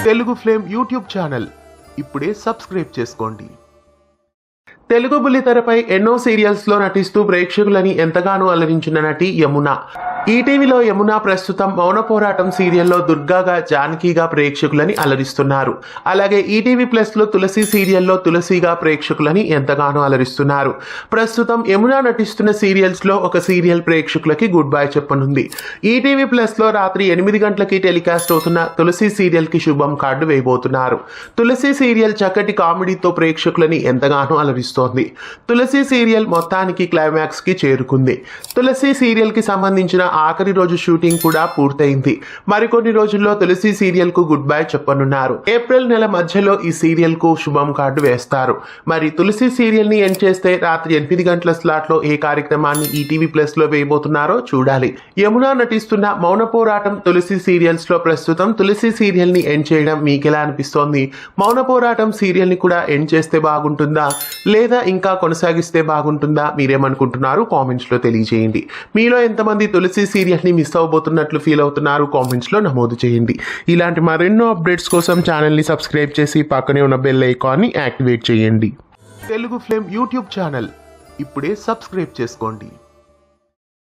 Telugu flame YouTube channel ఇప్పుడే subscribe చేసుకోండి. తెలుగు బుల్లితెరపై ఎన్నో సీరియల్స్ లో నటిస్తూ ప్రేక్షకులని ఎంతగానో అలరించిన నటి యమున. ఈటీవీలో యమున ప్రస్తుతం మౌన పోరాటం సీరియల్లో దుర్గాగా జానకిగా ప్రేక్షకులని అలరిస్తున్నారు. అలాగే ఈటీవీ ప్లస్ లో తులసి సీరియల్లో తులసిగా ప్రేక్షకులని ఎంతగానో అలరిస్తున్నారు. ప్రస్తుతం యమున నటిస్తున్న సీరియల్స్ లో ఒక సీరియల్ ప్రేక్షకులకి గుడ్ బై చెప్పనుంది. ఈటీవీ ప్లస్ లో రాత్రి 8 గంటలకి టెలికాస్ట్ అవుతున్న తులసి సీరియల్ కి శుభం కార్డు వేయబోతున్నారు. తులసి సీరియల్ చక్కటి కామెడీతో ప్రేక్షకులని ఎంతగానో అలరిస్తుంది. తులసి సీరియల్ మొత్తానికి క్లైమాక్స్ కి చేరుకుంది. తులసి సీరియల్ కి సంబంధించిన ఆఖరి రోజు షూటింగ్ కూడా పూర్తయింది. మరికొన్ని రోజుల్లో తులసి సీరియల్ కు గుడ్ బై చెప్పనున్నారు. ఏప్రిల్ నెల మధ్యలో ఈ సీరియల్ కు శుభం కార్డు వేస్తారు. మరి తులసి సీరియల్ ని ఎండ్ చేస్తే రాత్రి 8 గంటల స్లాట్ లో ఏ కార్యక్రమాన్ని ఈటీవీ ప్లస్ లో వేయబోతున్నారో చూడాలి. యమున నటిస్తున్న మౌన పోరాటం తులసి సీరియల్స్ లో ప్రస్తుతం తులసి సీరియల్ ని ఎండ్ చేయడం మీకెలా అనిపిస్తోంది? మౌన పోరాటం సీరియల్ ని కూడా ఎండ్ చేస్తే బాగుంటుందా లేదా ఇంకా కొనసాగిస్తే బాగుంటుందా? మీరేమనుకుంటున్నారు? కామెంట్స్ లో తెలియజేయండి. మీలో ఎంతమంది తులసి సీరియల్ ని మిస్ అవబోతున్నట్లు ఫీల్ అవుతున్నారు? కామెంట్స్ లో నమోదు చేయండి. ఇలాంటి మరెన్నో అప్డేట్స్ కోసం ఛానల్ ని సబ్స్క్రైబ్ చేసి పక్కనే ఉన్న బెల్ ఐకాన్ ని యాక్టివేట్ చేయండి. తెలుగు ఫ్లేమ్ యూట్యూబ్ ఛానల్ ఇప్పుడే సబ్స్క్రైబ్ చేసుకోండి.